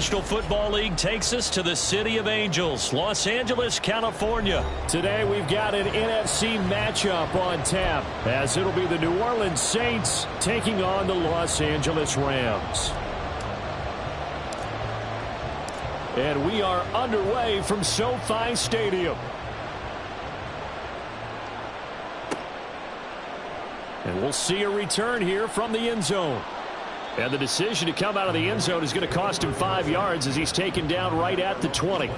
National Football League takes us to the City of Angels, Los Angeles, California. Today we've got an NFC matchup on tap, as it'll be the New Orleans Saints taking on the Los Angeles Rams. And we are underway from SoFi Stadium. And we'll see a return here from the end zone. And the decision to come out of the end zone is going to cost him 5 yards as he's taken down right at the 20.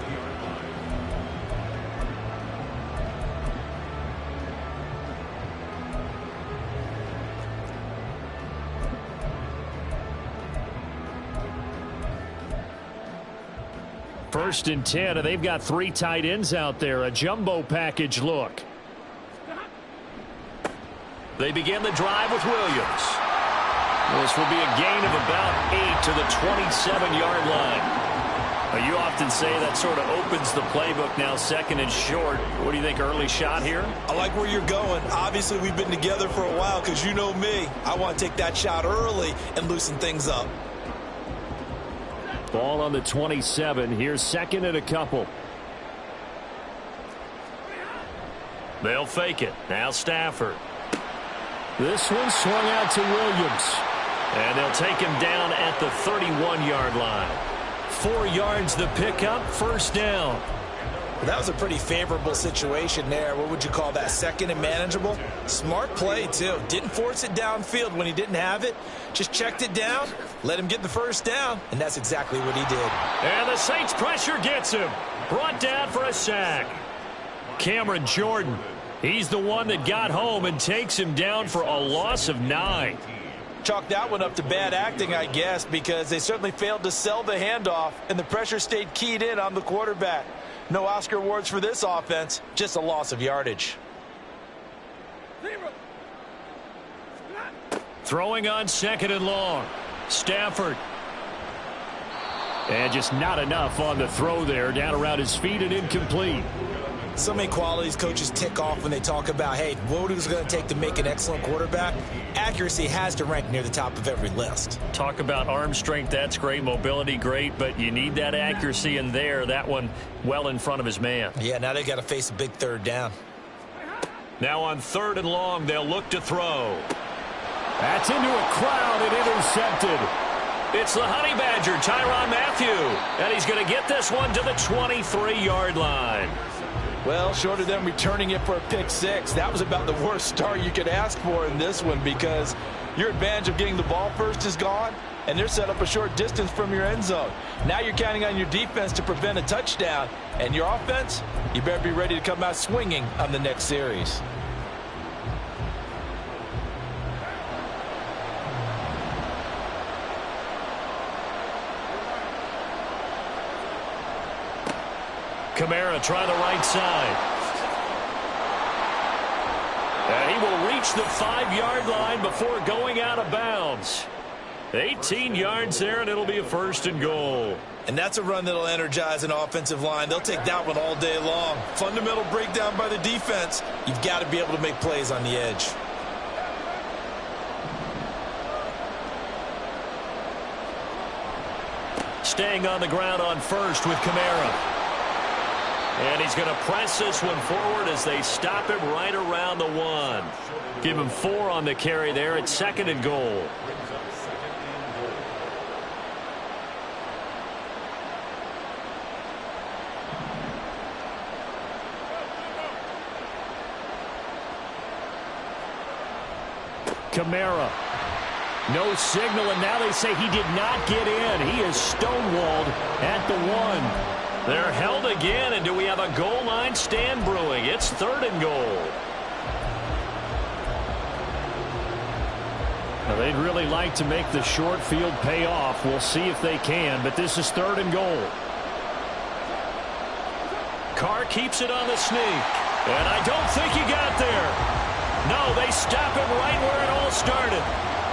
First and 10, and they've got 3 tight ends out there. A jumbo package look. They begin the drive with Williams. This will be a gain of about 8 to the 27-yard line. You often say that sort of opens the playbook now, second and short. What do you think, early shot here? I like where you're going. Obviously, we've been together for a while because you know me. I want to take that shot early and loosen things up. Ball on the 27. Here's second and a couple. They'll fake it. Now Stafford. This one swung out to Williams. And they'll take him down at the 31-yard line. 4 yards the pickup, first down. Well, that was a pretty favorable situation there. What would you call that? Second and manageable? Smart play, too. Didn't force it downfield when he didn't have it. Just checked it down, let him get the first down, and that's exactly what he did. And the Saints pressure gets him. Brought down for a sack. Cameron Jordan. He's the one that got home and takes him down for a loss of 9. Chalk that one up to bad acting, I guess, because they certainly failed to sell the handoff, and the pressure stayed keyed in on the quarterback. No Oscar awards for this offense, just a loss of yardage. Throwing on second and long. Stafford. And just not enough on the throw there. Down around his feet and incomplete. So many qualities coaches tick off when they talk about, hey, what is it going to take to make an excellent quarterback? Accuracy has to rank near the top of every list. Talk about arm strength, that's great. Mobility, great. But you need that accuracy in there. That one well in front of his man. Yeah, now they got to face a big third down. Now on third and long, they'll look to throw. That's into a crowd and intercepted. It's the Honey Badger, Tyrann Mathieu. And he's going to get this one to the 23-yard line. Well, short of them returning it for a pick 6, that was about the worst start you could ask for in this one because your advantage of getting the ball first is gone, and they're set up a short distance from your end zone. Now you're counting on your defense to prevent a touchdown, and your offense, you better be ready to come out swinging on the next series. Kamara try the right side. And he will reach the 5-yard line before going out of bounds. 18 yards there, and it'll be a first and goal. And that's a run that'll energize an offensive line. They'll take that one all day long. Fundamental breakdown by the defense. You've got to be able to make plays on the edge. Staying on the ground on first with Kamara. And he's going to press this one forward as they stop him right around the 1. Give him 4 on the carry there at second and goal. Kamara. No signal, and now they say he did not get in. He is stonewalled at the 1. They're held again, and do we have a goal line stand brewing? It's third and goal. Now, they'd really like to make the short field pay off. We'll see if they can, but this is third and goal. Carr keeps it on the sneak, and I don't think he got there. No, they stop him right where it all started.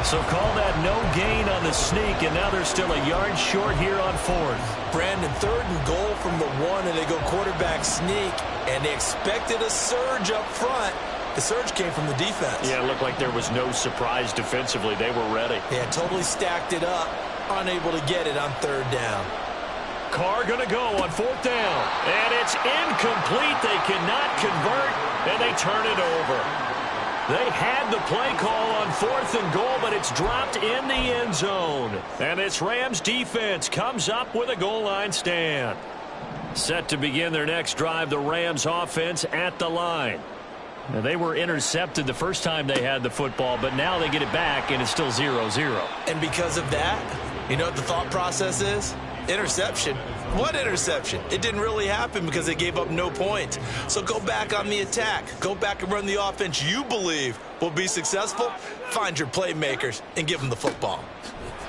So call that no gain on the sneak, and now they're still a yard short here on fourth. Brandon, third and goal from the 1, and they go quarterback sneak, and they expected a surge up front. The surge came from the defense. Yeah, it looked like there was no surprise defensively. They were ready. Yeah, totally stacked it up, unable to get it on third down. Carr going to go on 4th down. And it's incomplete. They cannot convert, and they turn it over. They had the play call on 4th and goal, but it's dropped in the end zone. And this Rams defense comes up with a goal line stand. Set to begin their next drive, the Rams offense at the line. Now, they were intercepted the first time they had the football, but now they get it back, and it's still 0-0. And because of that, you know what the thought process is? Interception. What interception? It didn't really happen because they gave up no points. So go back on the attack. Go back and run the offense you believe will be successful. Find your playmakers and give them the football.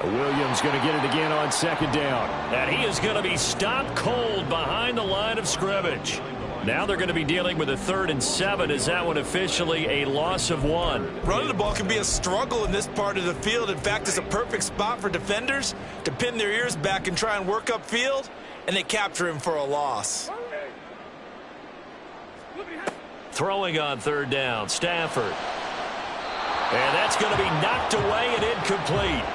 Williams going to get it again on 2nd down. And he is going to be stopped cold behind the line of scrimmage. Now they're going to be dealing with a 3rd and 7. Is that one officially a loss of 1? Running the ball can be a struggle in this part of the field. In fact, it's a perfect spot for defenders to pin their ears back and try and work upfield, and they capture him for a loss. Throwing on 3rd down, Stafford. And that's going to be knocked away and incomplete.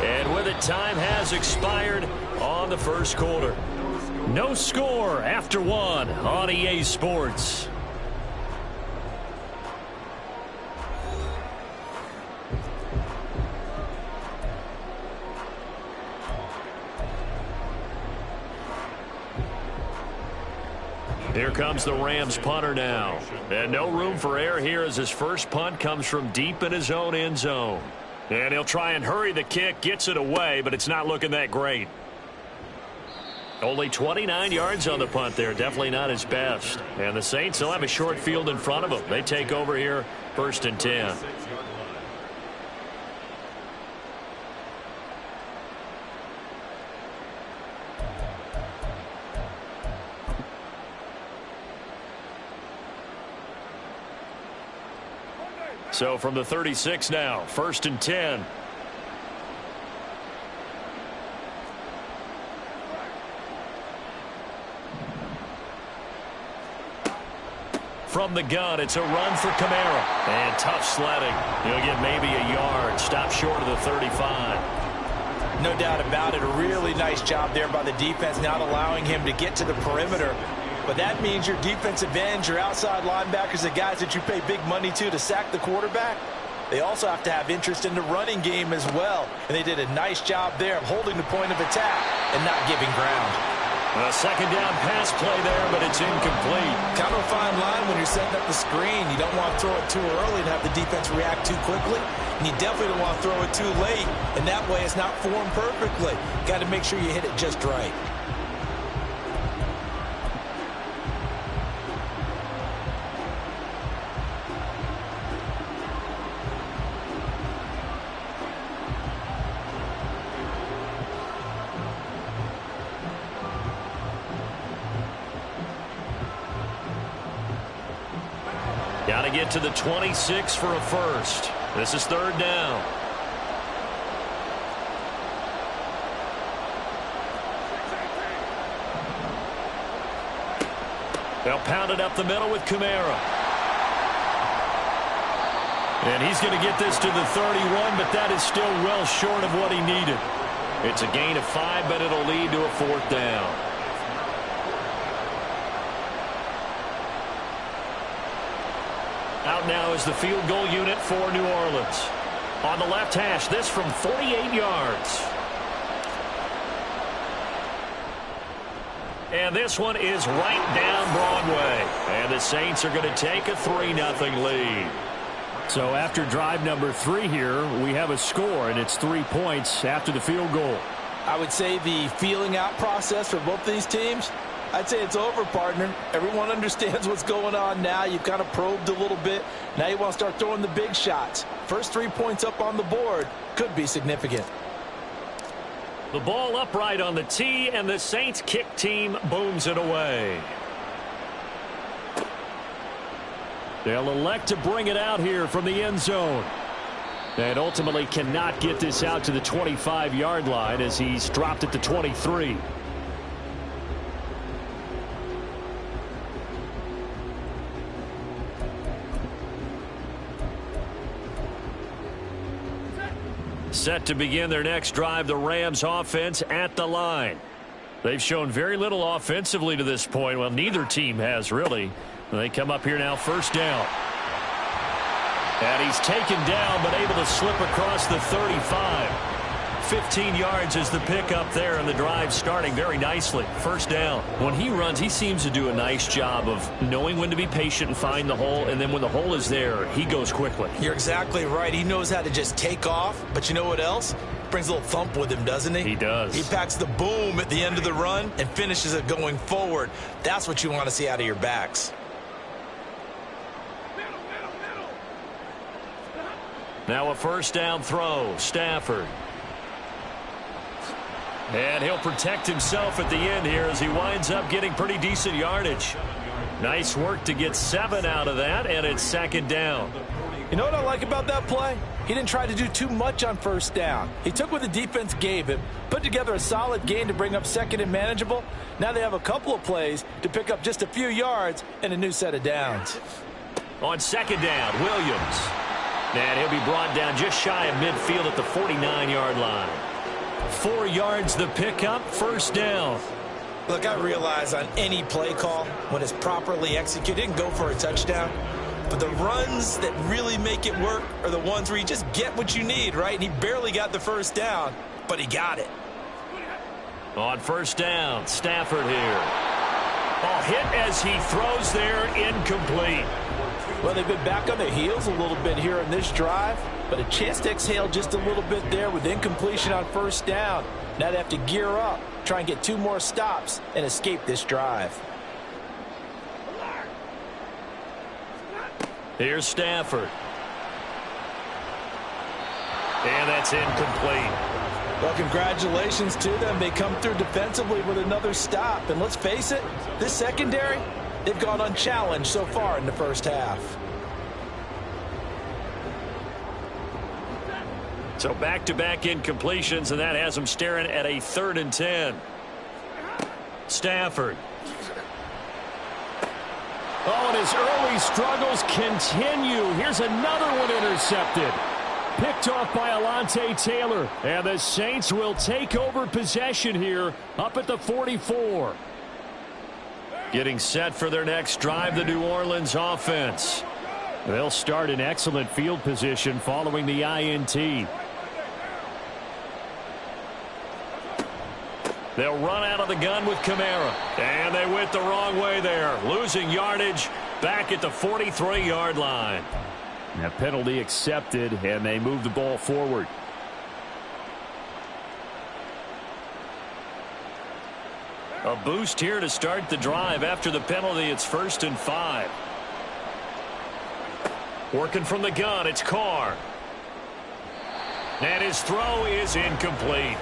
And with it, time has expired on the first quarter. No score after 1 on EA Sports. Here comes the Rams punter now. And no room for error here as his first punt comes from deep in his own end zone. And he'll try and hurry the kick, gets it away, but it's not looking that great. Only 29 yards on the punt there. Definitely not his best. And the Saints will have a short field in front of them. They take over here 1st and 10. So from the 36 now, 1st and 10. From the gun, it's a run for Kamara. And tough sledding. He'll get maybe a yard. Stop short of the 35. No doubt about it. A really nice job there by the defense, not allowing him to get to the perimeter. But that means your defensive ends, your outside linebackers, the guys that you pay big money to sack the quarterback, they also have to have interest in the running game as well. And they did a nice job there of holding the point of attack and not giving ground. A 2nd down pass play there, but it's incomplete. Kind of a fine line when you're setting up the screen. You don't want to throw it too early and have the defense react too quickly. And you definitely don't want to throw it too late. And that way it's not formed perfectly. Got to make sure you hit it just right. Got to get to the 26 for a first. This is 3rd down. They'll pound it up the middle with Kamara. And he's going to get this to the 31, but that is still well short of what he needed. It's a gain of 5, but it'll lead to a 4th down. Out now is the field goal unit for New Orleans. On the left hash, this from 48 yards. And this one is right down Broadway. And the Saints are going to take a 3-0 lead. So after drive number 3 here, we have a score, and it's 3 points after the field goal. I would say the feeling out process for both these teams, I'd say it's over, partner. Everyone understands what's going on now. You've kind of probed a little bit. Now you want to start throwing the big shots. First 3 points up on the board could be significant. The ball upright on the tee, and the Saints kick team booms it away. They'll elect to bring it out here from the end zone. And ultimately cannot get this out to the 25-yard line as he's dropped at the 23. Set to begin their next drive, the Rams offense at the line. They've shown very little offensively to this point. Well, neither team has, really. They come up here now, first down. And he's taken down, but able to slip across the 35. 15 yards is the pickup there, and the drive starting very nicely. First down. When he runs, he seems to do a nice job of knowing when to be patient and find the hole, and then when the hole is there, he goes quickly. You're exactly right. He knows how to just take off, but you know what else? Brings a little thump with him, doesn't he? He does. He packs the boom at the end of the run and finishes it going forward. That's what you want to see out of your backs. Now a first down throw. Stafford. And he'll protect himself at the end here as he winds up getting pretty decent yardage. Nice work to get 7 out of that, and it's second down. You know what I like about that play? He didn't try to do too much on first down. He took what the defense gave him, put together a solid gain to bring up second and manageable. Now they have a couple of plays to pick up just a few yards and a new set of downs. On second down, Williams. And he'll be brought down just shy of midfield at the 49-yard line. 4 yards the pickup, first down. Look, I realize on any play call, when it's properly executed, and go for a touchdown. But the runs that really make it work are the ones where you just get what you need, right? And he barely got the first down, but he got it. On first down, Stafford here. Oh, hit as he throws there, incomplete. Well, they've been back on their heels a little bit here in this drive, but a chance to exhale just a little bit there with incompletion on first down. Now they have to gear up, try and get 2 more stops and escape this drive. Here's Stafford. And that's incomplete. Well, congratulations to them. They come through defensively with another stop. And let's face it, this secondary, they've gone unchallenged so far in the first half. So back-to-back incompletions, and that has them staring at a 3rd and 10. Stafford. Oh, and his early struggles continue. Here's another one intercepted. Picked off by Alontae Taylor. And the Saints will take over possession here up at the 44. Getting set for their next drive, the New Orleans offense. They'll start in excellent field position following the INT. They'll run out of the gun with Kamara. And they went the wrong way there. Losing yardage back at the 43-yard line. That penalty accepted, and they move the ball forward. A boost here to start the drive. After the penalty, it's 1st and 5. Working from the gun, it's Carr. And his throw is incomplete.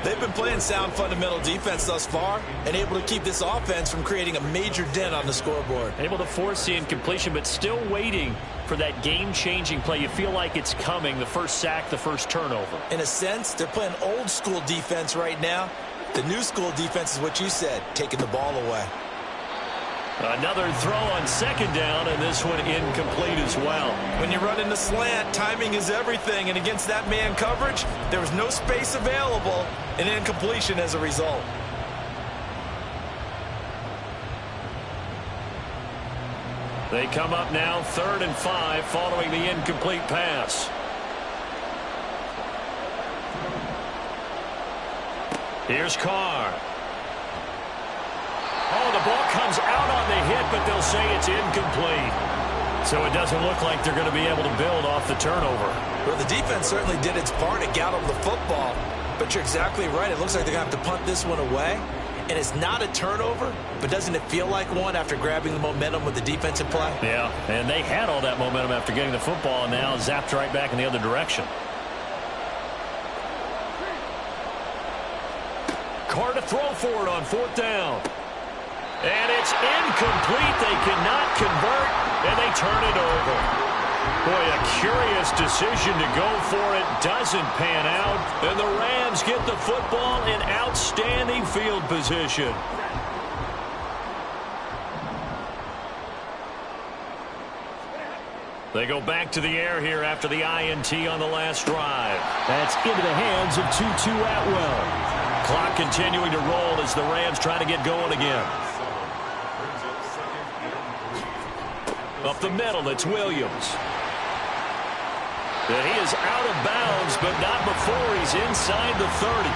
They've been playing sound fundamental defense thus far and able to keep this offense from creating a major dent on the scoreboard. Able to force the incompletion, but still waiting for that game-changing play. You feel like it's coming, the first sack, the first turnover. In a sense, they're playing old-school defense right now. The new school defense is what you said, taking the ball away. Another throw on second down, and this one incomplete as well. When you run in the slant, timing is everything, and against that man coverage, there was no space available, and incompletion as a result. They come up now 3rd and 5 following the incomplete pass. Here's Carr. Oh, the ball comes out on the hit, but they'll say it's incomplete. So it doesn't look like they're going to be able to build off the turnover. Well, the defense certainly did its part to get them the football, but you're exactly right. It looks like they're going to have to punt this one away. And it's not a turnover, but doesn't it feel like one after grabbing the momentum with the defensive play? Yeah, and they had all that momentum after getting the football, and now zapped right back in the other direction. Carr to throw for it on 4th down. And it's incomplete. They cannot convert, and they turn it over. Boy, a curious decision to go for it. Doesn't pan out, and the Rams get the football in outstanding field position. They go back to the air here after the INT on the last drive. That's into the hands of Tutu Atwell. Clock continuing to roll as the Rams try to get going again. Up the middle, it's Williams. And he is out of bounds, but not before he's inside the 30.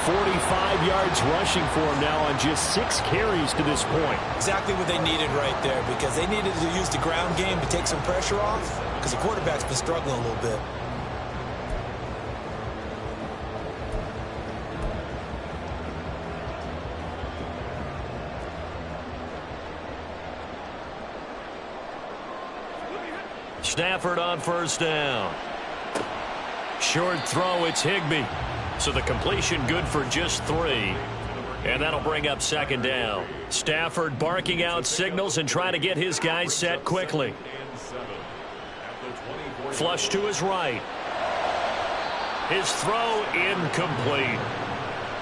45 yards rushing for him now on just 6 carries to this point. Exactly what they needed right there, because they needed to use the ground game to take some pressure off, because the quarterback's been struggling a little bit. Stafford on first down. Short throw, it's Higbee. So the completion good for just 3. And that'll bring up second down. Stafford barking out signals and trying to get his guys set quickly. Flush to his right. His throw incomplete.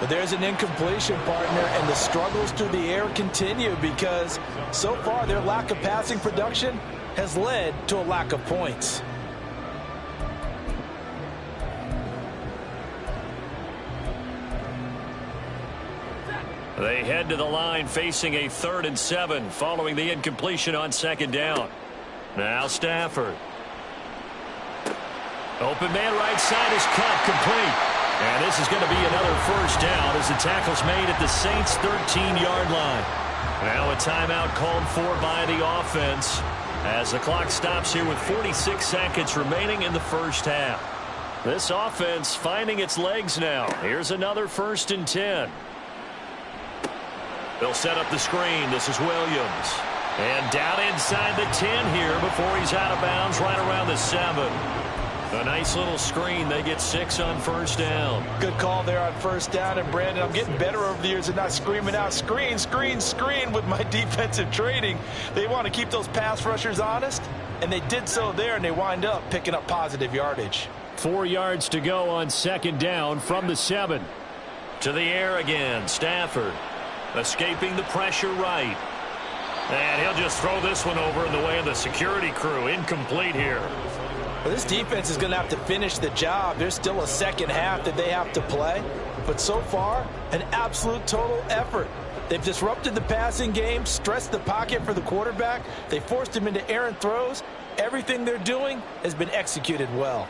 But there's an incompletion, partner, and the struggles through the air continue because so far their lack of passing production has led to a lack of points. They head to the line facing a 3rd and 7 following the incompletion on second down. Now Stafford. Open man right side is cut complete. And this is going to be another first down as the tackle's made at the Saints' 13-yard line. Now a timeout called for by the offense as the clock stops here with 46 seconds remaining in the first half. This offense finding its legs now. Here's another 1st and 10. They'll set up the screen. This is Williams. And down inside the 10 here before he's out of bounds right around the 7. A nice little screen. They get 6 on first down. Good call there on first down. And, Brandon, I'm getting better over the years at not screaming out, screen, screen, screen with my defensive training. They want to keep those pass rushers honest, and they did so there, and they wind up picking up positive yardage. 4 yards to go on second down from the 7. To the air again. Stafford. Escaping the pressure right. And he'll just throw this one over in the way of the security crew. Incomplete here. Well, this defense is going to have to finish the job. There's still a second half that they have to play. But so far, an absolute total effort. They've disrupted the passing game, stressed the pocket for the quarterback. They forced him into errant throws. Everything they're doing has been executed well.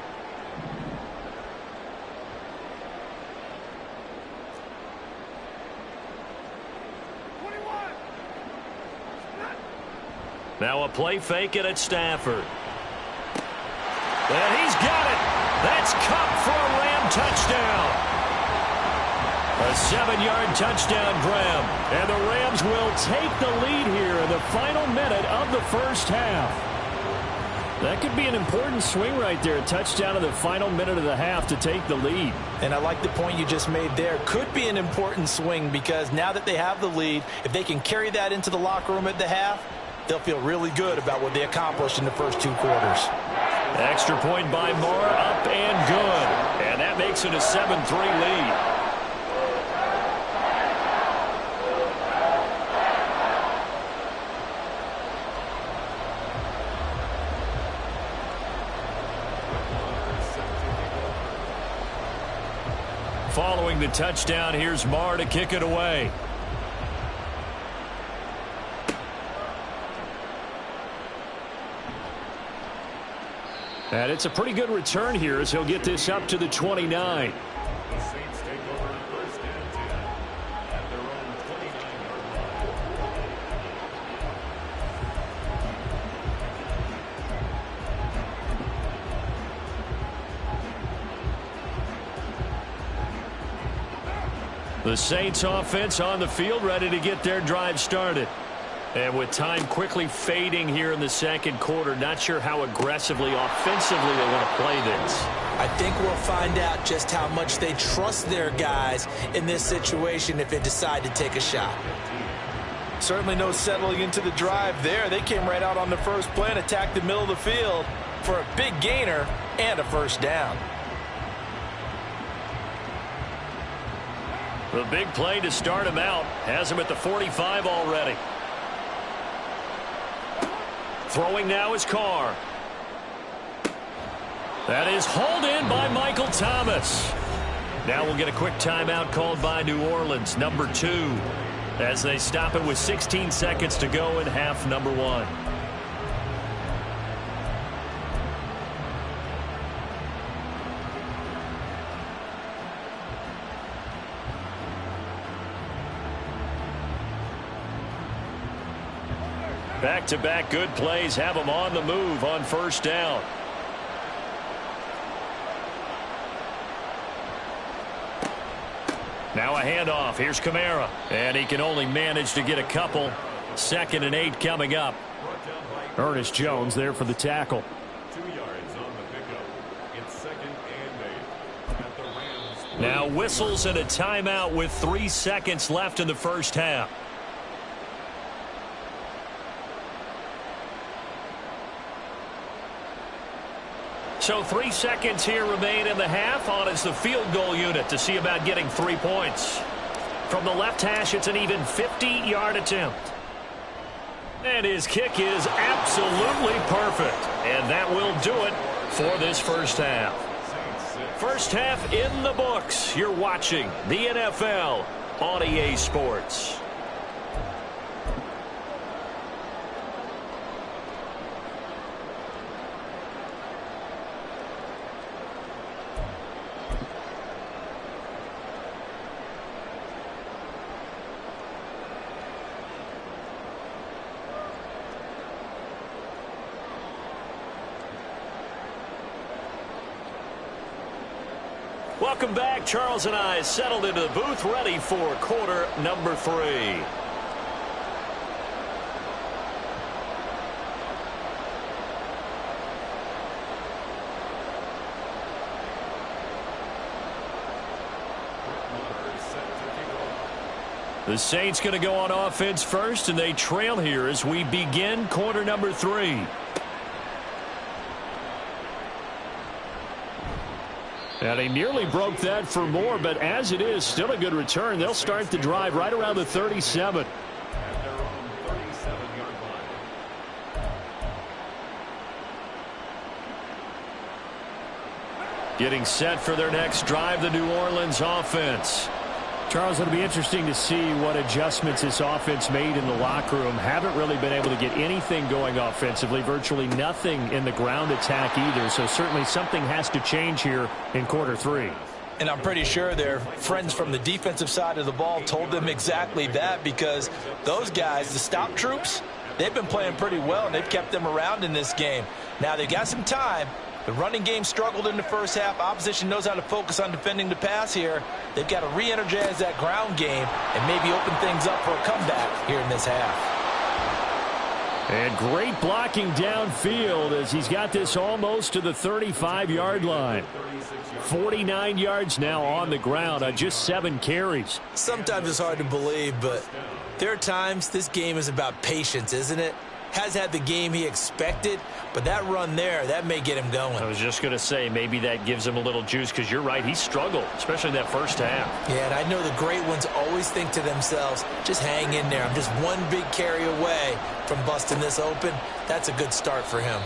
Now a play fake it at Stafford. And he's got it. That's Cup for a Ram touchdown. A 7-yard touchdown grab. And the Rams will take the lead here in the final minute of the first half. That could be an important swing right there. A touchdown in the final minute of the half to take the lead. And I like the point you just made there. Could be an important swing because now that they have the lead, if they can carry that into the locker room at the half, they'll feel really good about what they accomplished in the first 2 quarters. Extra point by Moore, up and good. And that makes it a 7-3 lead. Following the touchdown, here's Moore to kick it away. And it's a pretty good return here as he'll get this up to the 29. The Saints take over first and 10 at their own 29-yard line. The Saints offense on the field, ready to get their drive started. And with time quickly fading here in the second quarter, not sure how aggressively, offensively they want to play this. I think we'll find out just how much they trust their guys in this situation if they decide to take a shot. Certainly no settling into the drive there. They came right out on the first play and attacked the middle of the field for a big gainer and a first down. The big play to start him out has him at the 45 already. Throwing now is Carr. That is hauled in by Michael Thomas. Now we'll get a quick timeout called by New Orleans, number 2, as they stop it with 16 seconds to go in half number 1. Back-to-back good plays have them on the move on first down. Now a handoff. Here's Kamara. And he can only manage to get a couple. 2nd and 8 coming up. Ernest Jones there for the tackle. 2 yards on the pickup. It's 2nd and 8. At the Rams. Now whistles and a timeout with 3 seconds left in the first half. So 3 seconds here remain in the half. On is the field goal unit to see about getting 3 points. From the left hash, it's an even 50-yard attempt. And his kick is absolutely perfect. And that will do it for this first half. First half in the books. You're watching the NFL on EA Sports. Welcome back. Charles and I settled into the booth, ready for quarter number 3. The Saints going to go on offense first, and they trail here as we begin quarter number 3. And he nearly broke that for more, but as it is, still a good return. They'll start the drive right around the 37. At their own 37-yard line. Getting set for their next drive, the New Orleans offense. Charles, it'll be interesting to see what adjustments this offense made in the locker room. Haven't really been able to get anything going offensively, virtually nothing in the ground attack either. So certainly something has to change here in quarter 3. And I'm pretty sure their friends from the defensive side of the ball told them exactly that, because those guys, the stop troops, they've been playing pretty well, and they've kept them around in this game. Now they've got some time. The running game struggled in the first half. Opposition knows how to focus on defending the pass here. They've got to re-energize that ground game and maybe open things up for a comeback here in this half. And great blocking downfield as he's got this almost to the 35-yard line. 49 yards now on the ground on just 7 carries. Sometimes it's hard to believe, but there are times this game is about patience, isn't it? Has had the game he expected, but that run there, that may get him going. I was just going to say, maybe that gives him a little juice, because you're right, he struggled, especially in that first half. Yeah, and I know the great ones always think to themselves, just hang in there. I'm just one big carry away from busting this open. That's a good start for him.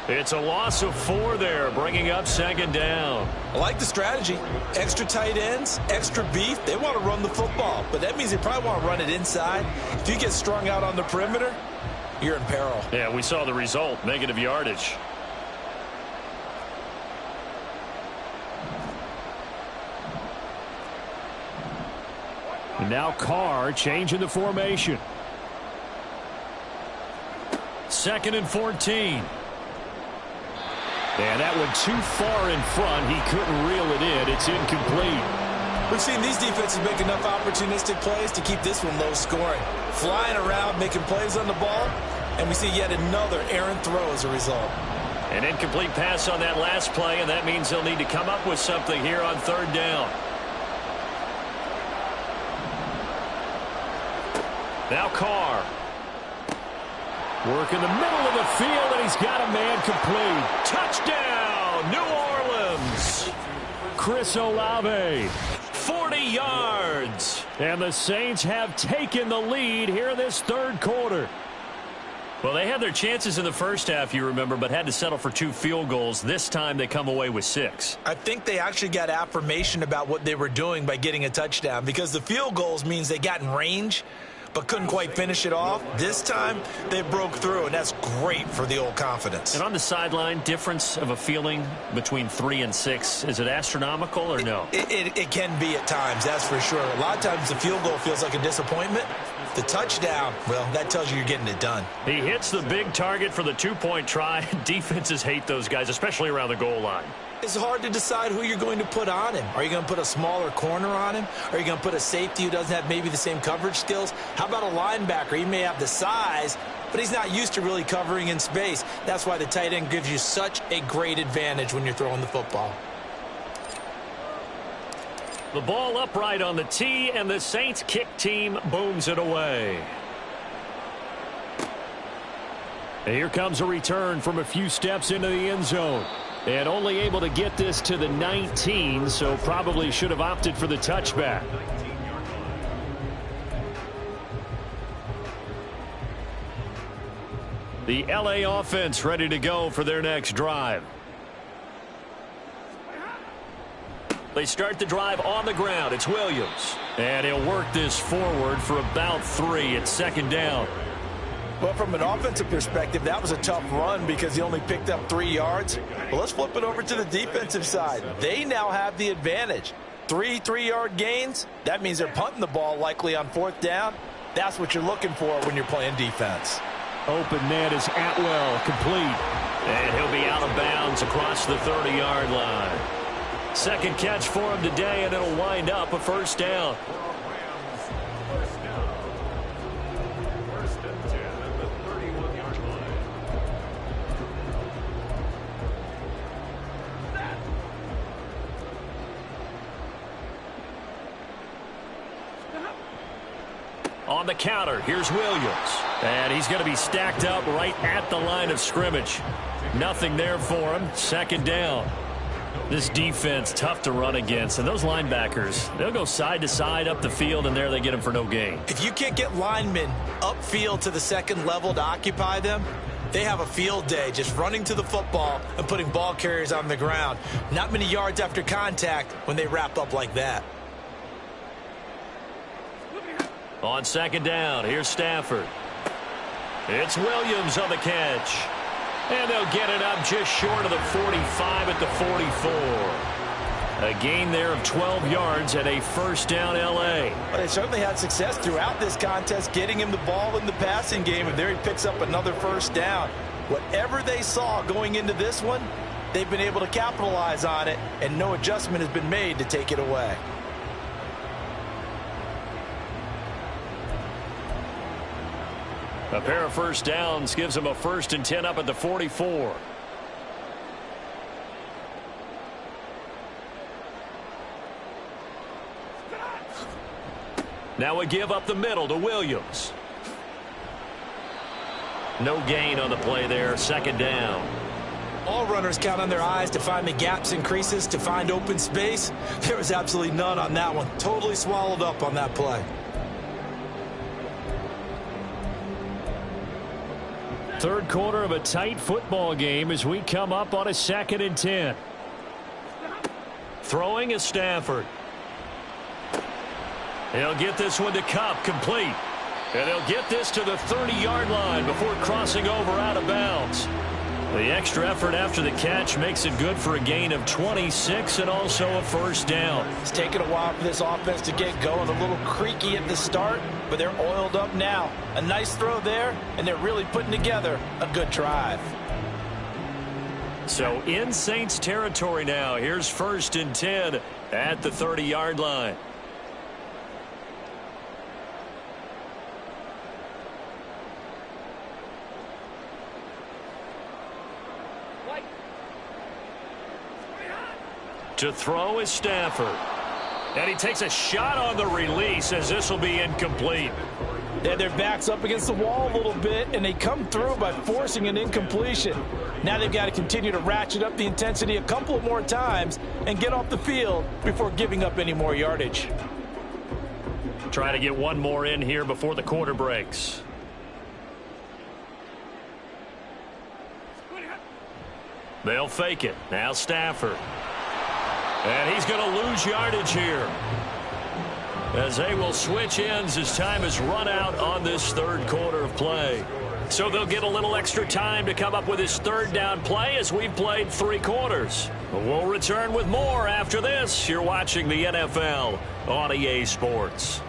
It's a loss of 4 there, bringing up 2nd down. I like the strategy. Extra tight ends, extra beef. They want to run the football, but that means they probably want to run it inside. If you get strung out on the perimeter, you're in peril. Yeah, we saw the result, negative yardage. And now Carr changing the formation. 2nd and 14. And that went too far in front. He couldn't reel it in. It's incomplete. We've seen these defenses make enough opportunistic plays to keep this one low scoring. Flying around, making plays on the ball, and we see yet another errant throw as a result. An incomplete pass on that last play, and that means they'll need to come up with something here on 3rd down. Now Carr. Work in the middle of the field, and he's got a man complete. Touchdown, New Orleans. Chris Olave. 40 yards. And the Saints have taken the lead here in this 3rd quarter. Well, they had their chances in the first half, you remember, but had to settle for 2 field goals. This time they come away with 6. I think they actually got affirmation about what they were doing by getting a touchdown, because the field goals means they got in range but couldn't quite finish it off. This time they broke through, and that's great for the old confidence. And on the sideline, difference of a feeling between 3 and 6, is it astronomical or no? It can be at times, that's for sure. A lot of times the field goal feels like a disappointment. The touchdown, well, that tells you you're getting it done. He hits the big target for the 2-point try. Defenses hate those guys, especially around the goal line. It's hard to decide who you're going to put on him. Are you going to put a smaller corner on him? Are you going to put a safety who doesn't have maybe the same coverage skills? How about a linebacker? He may have the size, but he's not used to really covering in space. That's why the tight end gives you such a great advantage when you're throwing the football. The ball upright on the tee, and the Saints kick team booms it away. And here comes a return from a few steps into the end zone. And only able to get this to the 19, so probably should have opted for the touchback. The LA offense ready to go for their next drive. They start the drive on the ground. It's Williams. And he'll work this forward for about 3 at second down. Well, from an offensive perspective, that was a tough run because he only picked up 3 yards. Well, let's flip it over to the defensive side. They now have the advantage. 3 3-yard gains. That means they're punting the ball likely on 4th down. That's what you're looking for when you're playing defense. Open net is Atwell, complete. And he'll be out of bounds across the 30-yard line. Second catch for him today, and it'll wind up a first down. First and 10 at the 31-yard line. On the counter, here's Williams. And he's going to be stacked up right at the line of scrimmage. Nothing there for him. Second down. This defense, tough to run against. And those linebackers, they'll go side to side up the field, and there they get them for no gain. If you can't get linemen upfield to the second level to occupy them, they have a field day just running to the football and putting ball carriers on the ground. Not many yards after contact when they wrap up like that. On second down, here's Stafford. It's Williams on the catch. And they'll get it up just short of the 45 at the 44. A gain there of 12 yards and a first down L.A. Well, they certainly had success throughout this contest getting him the ball in the passing game, and there he picks up another first down. Whatever they saw going into this one, they've been able to capitalize on it, and no adjustment has been made to take it away. A pair of first downs gives them a 1st and 10 up at the 44. Now we give up the middle to Williams. No gain on the play there. Second down. All runners count on their eyes to find the gaps and creases, to find open space. There was absolutely none on that one. Totally swallowed up on that play. Third quarter of a tight football game as we come up on a 2nd and 10. Throwing is Stafford. He'll get this one to Kupp, complete. And he'll get this to the 30-yard line before crossing over out of bounds. The extra effort after the catch makes it good for a gain of 26 and also a first down. It's taken a while for this offense to get going. A little creaky at the start, but they're oiled up now. A nice throw there, and they're really putting together a good drive. So in Saints territory now. Here's 1st and 10 at the 30-yard line. To throw is Stafford. And he takes a shot on the release as this will be incomplete. Yeah, their back's up against the wall a little bit, and they come through by forcing an incompletion. Now they've got to continue to ratchet up the intensity a couple more times and get off the field before giving up any more yardage. Try to get one more in here before the quarter breaks. They'll fake it. Now Stafford. And he's going to lose yardage here, as they will switch ends as time has run out on this third quarter of play. So they'll get a little extra time to come up with his third down play as we've played 3 quarters. We'll return with more after this. You're watching the NFL on EA Sports.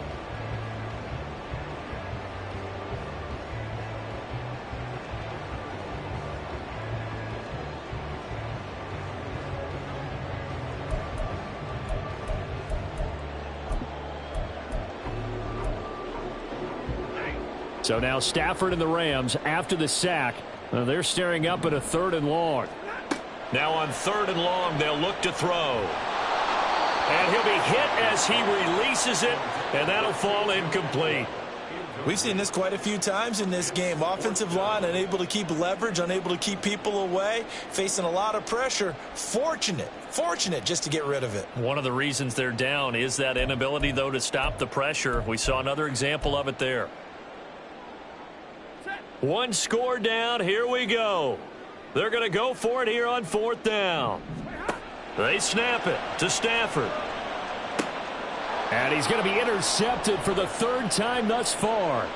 So now Stafford and the Rams, after the sack, they're staring up at a 3rd and long. Now on 3rd and long, they'll look to throw. And he'll be hit as he releases it, and that'll fall incomplete. We've seen this quite a few times in this game. Offensive line unable to keep leverage, unable to keep people away, facing a lot of pressure. Fortunate just to get rid of it. One of the reasons they're down is that inability, though, to stop the pressure. We saw another example of it there. 1 score down. Here we go. They're going to go for it here on 4th down. They snap it to Stafford. And he's going to be intercepted for the 3rd time thus far.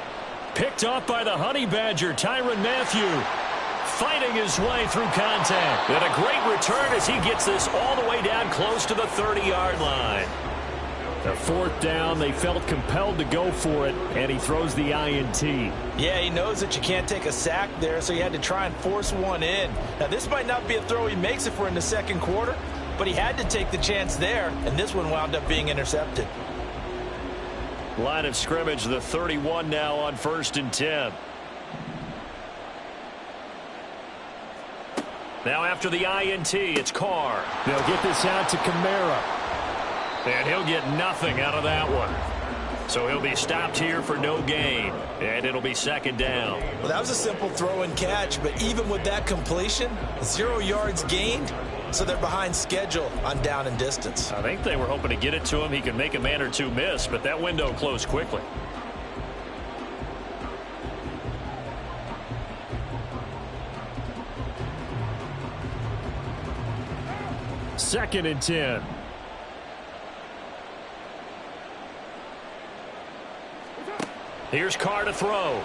Picked off by the Honey Badger, Tyrann Mathieu. Fighting his way through contact. And a great return as he gets this all the way down close to the 30-yard line. The 4th down, they felt compelled to go for it, and he throws the INT. Yeah, he knows that you can't take a sack there, so he had to try and force one in. Now, this might not be a throw he makes if we're in the 2nd quarter, but he had to take the chance there, and this one wound up being intercepted. Line of scrimmage, the 31 now on 1st and 10. Now after the INT, it's Carr. They'll get this out to Kamara. And he'll get nothing out of that one. So he'll be stopped here for no gain. And it'll be 2nd down. Well, that was a simple throw and catch, but even with that completion, 0 yards gained, so they're behind schedule on down and distance. I think they were hoping to get it to him. He could make a man or two miss, but that window closed quickly. Second and 10. Here's Carr to throw.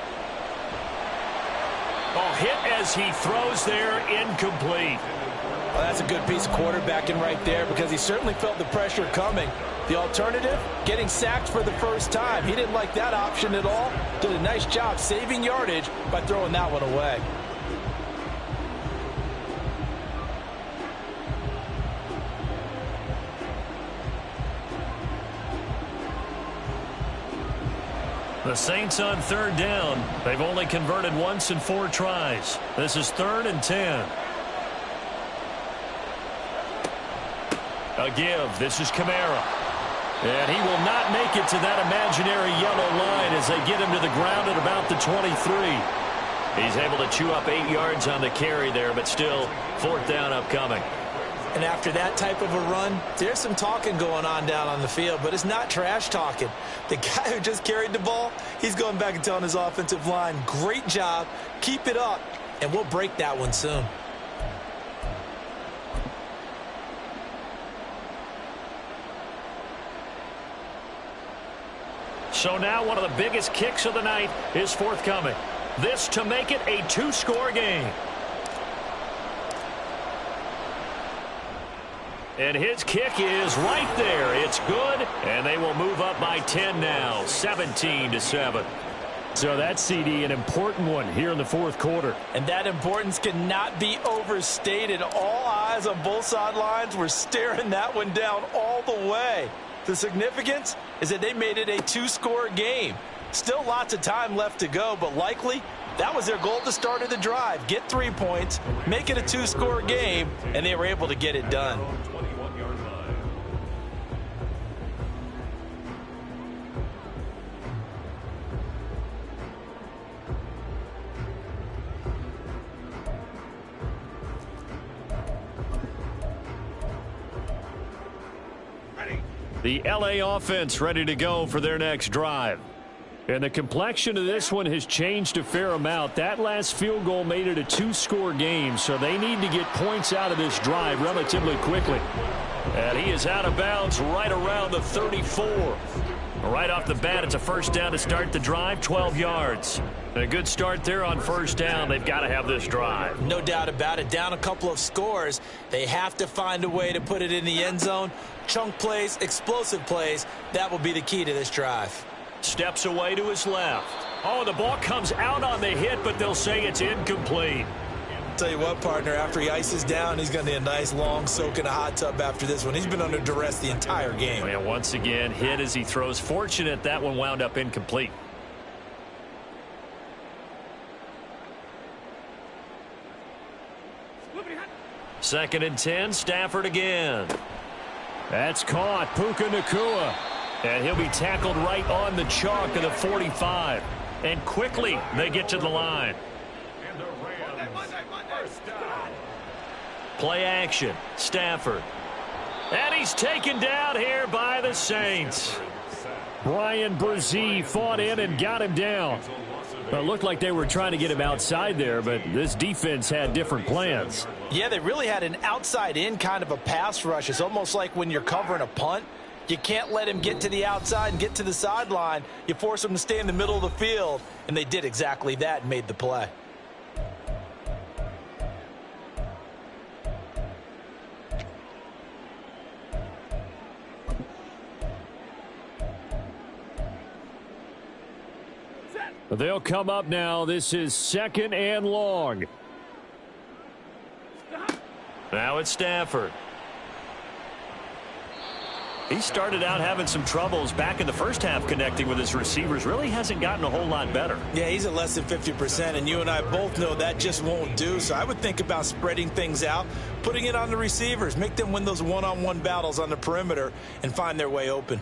Oh, hit as he throws there, incomplete. Well, that's a good piece of quarterbacking right there because he certainly felt the pressure coming. The alternative, getting sacked for the first time. He didn't like that option at all. Did a nice job saving yardage by throwing that one away. The Saints on 3rd down. They've only converted once in 4 tries. This is 3rd and 10. A give. This is Kamara. And he will not make it to that imaginary yellow line as they get him to the ground at about the 23. He's able to chew up 8 yards on the carry there, but still 4th down upcoming. And after that type of a run, there's some talking going on down on the field, but it's not trash talking. The guy who just carried the ball, he's going back and telling his offensive line, great job, keep it up, and we'll break that one soon. So now one of the biggest kicks of the night is forthcoming. This to make it a 2-score game. And his kick is right there. It's good, and they will move up by 10 now, 17-7. So that CD, an important one here in the 4th quarter. And that importance cannot be overstated. All eyes on both sidelines were staring that one down all the way. The significance is that they made it a 2-score game. Still lots of time left to go, but likely that was their goal at the start of the drive. Get 3 points, make it a 2-score game, and they were able to get it done. The LA offense ready to go for their next drive. And the complexion of this one has changed a fair amount. That last field goal made it a two-score game, so they need to get points out of this drive relatively quickly. And he is out of bounds right around the 34. Right off the bat, it's a first down to start the drive, 12 yards. A good start there on first down. They've got to have this drive. No doubt about it. Down a couple of scores. They have to find a way to put it in the end zone. Chunk plays, explosive plays. That will be the key to this drive. Steps away to his left. Oh, the ball comes out on the hit, but they'll say it's incomplete. Tell you what, partner, after he ices down, he's going to need a nice long soak in a hot tub after this one. He's been under duress the entire game. And once again, hit as he throws. Fortunate that one wound up incomplete. Second and 10, Stafford again. That's caught, Puka Nacua. And he'll be tackled right on the chalk of the 45. And quickly, they get to the line. Play action, Stafford. And he's taken down here by the Saints. Brian Brzee fought in and got him down. Well, it looked like they were trying to get him outside there, but this defense had different plans. Yeah, they really had an outside-in kind of a pass rush. It's almost like when you're covering a punt. You can't let him get to the outside and get to the sideline. You force him to stay in the middle of the field, and they did exactly that and made the play. They'll come up now. This is second and long. Now it's Stafford. He started out having some troubles back in the first half connecting with his receivers. Really hasn't gotten a whole lot better. Yeah, he's at less than 50%, and you and I both know that just won't do. So I would think about spreading things out, putting it on the receivers, make them win those one-on-one battles on the perimeter and find their way open.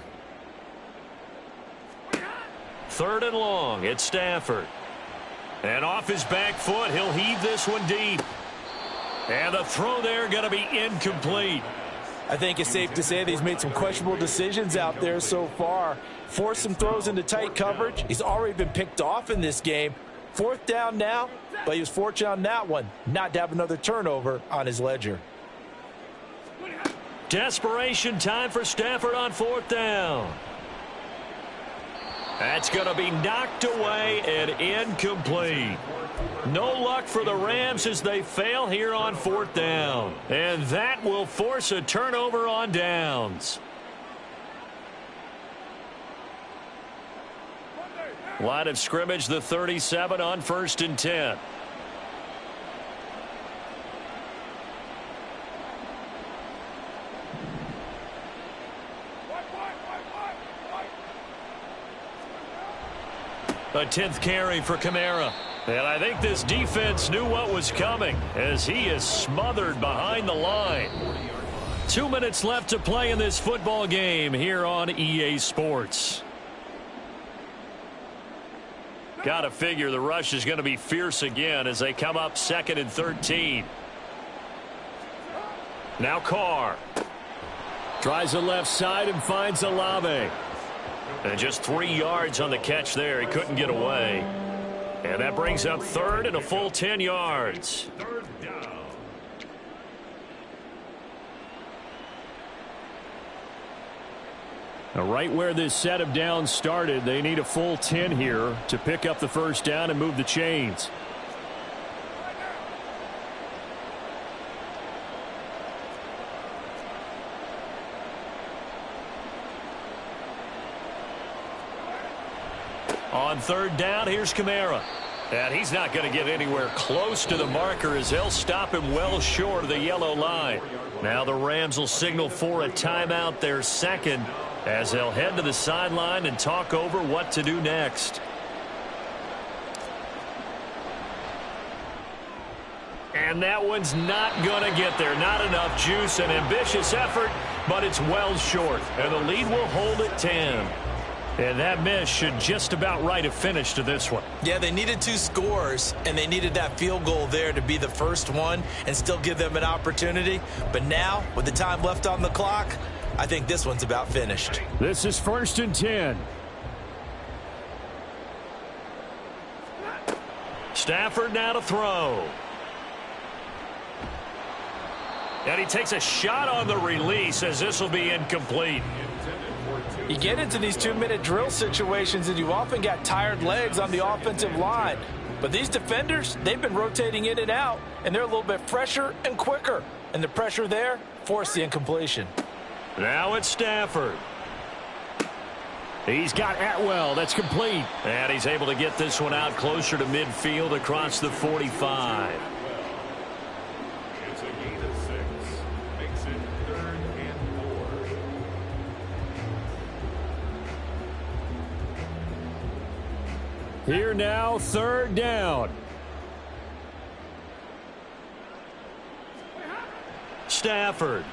Third and long, it's Stafford. And off his back foot, he'll heave this one deep. And the throw there going to be incomplete. I think it's safe to say that he's made some questionable decisions out there so far. Forced some throws into tight coverage. He's already been picked off in this game. Fourth down now, but he was fortunate on that one not to have another turnover on his ledger. Desperation time for Stafford on fourth down. That's going to be knocked away and incomplete. No luck for the Rams as they fail here on fourth down. And that will force a turnover on downs. Line of scrimmage, the 37 on first and 10. A 10th carry for Kamara. And I think this defense knew what was coming as he is smothered behind the line. 2 minutes left to play in this football game here on EA Sports. Got to figure the rush is going to be fierce again as they come up second and 13. Now Carr. Tries the left side and finds Olave. And just 3 yards on the catch there. He couldn't get away. And that brings up third and a full 10 yards. Third down. Now right where this set of downs started, they need a full 10 here to pick up the first down and move the chains. On third down, here's Kamara. And he's not going to get anywhere close to the marker as they'll stop him well short of the yellow line. Now the Rams will signal for a timeout, their second, as they'll head to the sideline and talk over what to do next. And that one's not going to get there. Not enough juice. An ambitious effort, but it's well short. And the lead will hold at 10. And that miss should just about right a finish to this one. Yeah, they needed 2 scores, and they needed that field goal there to be the first one and still give them an opportunity. But now, with the time left on the clock, I think this one's about finished. This is first and 10. Stafford now to throw. And he takes a shot on the release as this will be incomplete. You get into these 2-minute drill situations and you often got tired legs on the offensive line. But these defenders, they've been rotating in and out, and they're a little bit fresher and quicker. And the pressure there forced the incompletion. Now it's Stafford. He's got Atwell. That's complete. And he's able to get this one out closer to midfield across the 45. It's a gain of 6. Makes it 3rd and 4. Here now, 3rd down. Stafford.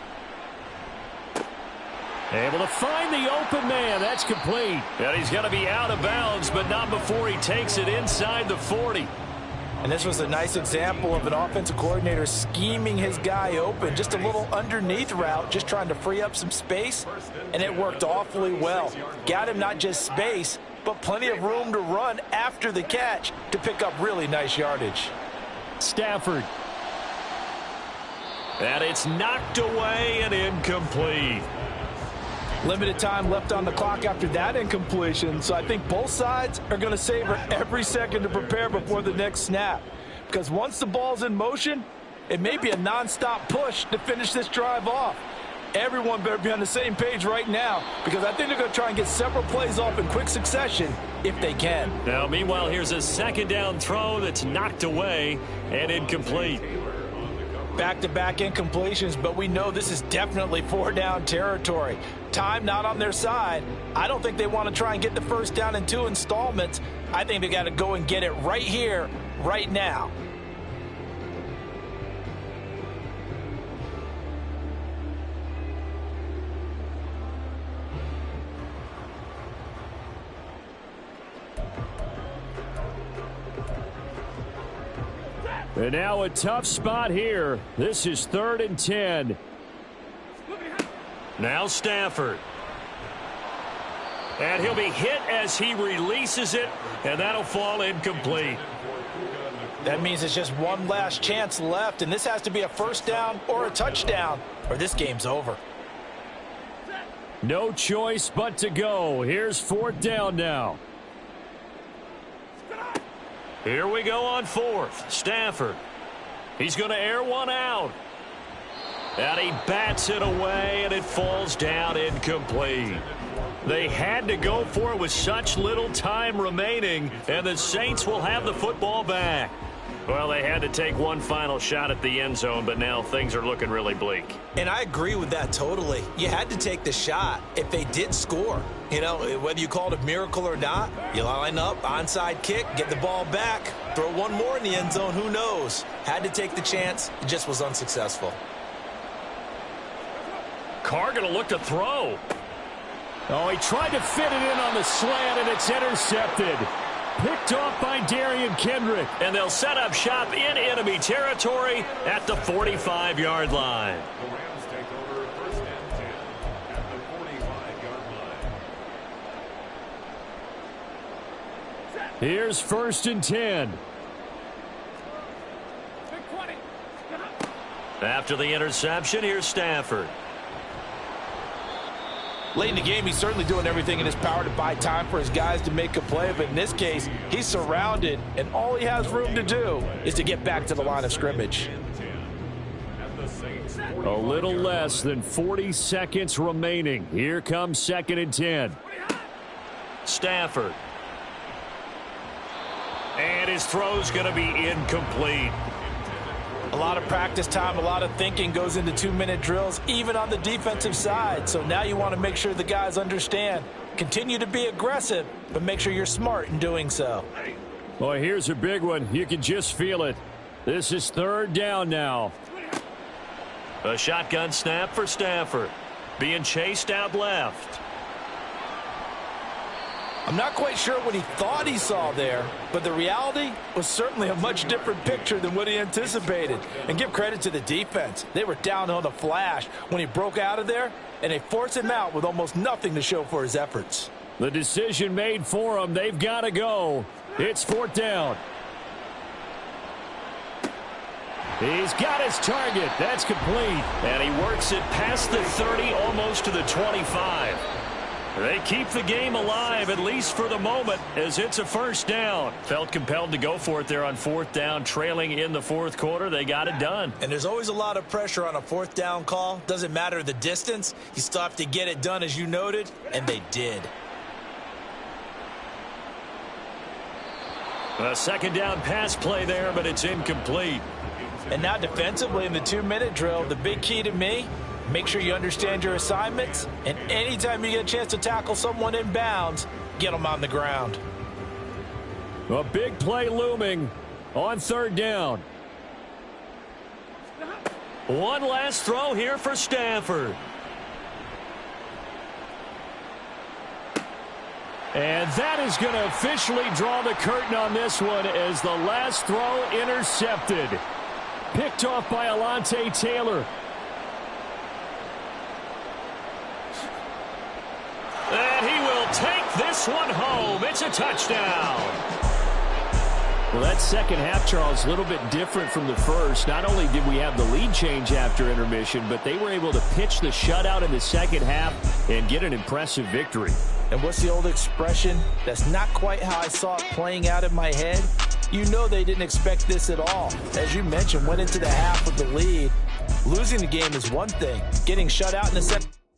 Able to find the open man. That's complete. And he's going to be out of bounds, but not before he takes it inside the 40. And this was a nice example of an offensive coordinator scheming his guy open. Just a little underneath route, just trying to free up some space, and it worked awfully well. Got him not just space, but plenty of room to run after the catch to pick up really nice yardage. Stafford. And it's knocked away and incomplete. Limited time left on the clock after that incompletion, so I think both sides are going to savor every second to prepare before the next snap. Because once the ball's in motion, it may be a nonstop push to finish this drive off. Everyone better be on the same page right now, because I think they're going to try and get several plays off in quick succession if they can. Now, meanwhile, here's a 2nd down throw that's knocked away and incomplete. Back-to-back incompletions, but we know this is definitely 4-down territory. Time not on their side. I don't think they want to try and get the 1st down in 2 installments. I think they got to go and get it right here, right now. And now a tough spot here. This is 3rd and 10. Now Stafford. And he'll be hit as he releases it, and that'll fall incomplete. That means it's just one last chance left, and this has to be a 1st down or a touchdown, or this game's over. No choice but to go. Here's 4th down now. Here we go on 4th. Stafford. He's going to air one out. And he bats it away, and it falls down incomplete. They had to go for it with such little time remaining, and the Saints will have the football back. Well, they had to take one final shot at the end zone, but now things are looking really bleak. And I agree with that totally. You had to take the shot if they did score. You know, whether you call it a miracle or not, you line up, onside kick, get the ball back, throw one more in the end zone, who knows? Had to take the chance, it just was unsuccessful. Carr going to look to throw. Oh, he tried to fit it in on the slant, and it's intercepted. Picked off by Darian Kendrick. And they'll set up shop in enemy territory at the 45-yard line. The Rams take over 1st and 10 at the 45-yard line. Here's 1st and 10. After the interception, here's Stafford. Late in the game, he's certainly doing everything in his power to buy time for his guys to make a play, but in this case, he's surrounded, and all he has room to do is to get back to the line of scrimmage. A little less than 40 seconds remaining. Here comes 2nd and 10. Stafford. And his throw's going to be incomplete. A lot of practice time, a lot of thinking goes into 2-minute drills, even on the defensive side. So now you want to make sure the guys understand. Continue to be aggressive, but make sure you're smart in doing so. Well, here's a big one. You can just feel it. This is 3rd down now. A shotgun snap for Stafford. Being chased out left. I'm not quite sure what he thought he saw there, but the reality was certainly a much different picture than what he anticipated. And give credit to the defense. They were down on the flash when he broke out of there, and they forced him out with almost nothing to show for his efforts. The decision made for him. They've got to go. It's 4th down. He's got his target. That's complete. And he works it past the 30, almost to the 25. They keep the game alive, at least for the moment, as it's a first down. Felt compelled to go for it there on fourth down, trailing in the fourth quarter. They got it done. And there's always a lot of pressure on a fourth down call. Doesn't matter the distance. You still have to get it done, as you noted, and they did. A second down pass play there, but it's incomplete. And now defensively in the 2-minute drill, the big key to me, make sure you understand your assignments, and anytime you get a chance to tackle someone in bounds, get them on the ground. A big play looming on third down. One last throw here for Stafford. And that is going to officially draw the curtain on this one as the last throw intercepted. Picked off by Alontae Taylor. And he will take this one home. It's a touchdown. Well, that second half, Charles, a little bit different from the first. Not only did we have the lead change after intermission, but they were able to pitch the shutout in the second half and get an impressive victory. And what's the old expression? That's not quite how I saw it playing out in my head. You know they didn't expect this at all. As you mentioned, went into the half with the lead. Losing the game is one thing. Getting shut out in the second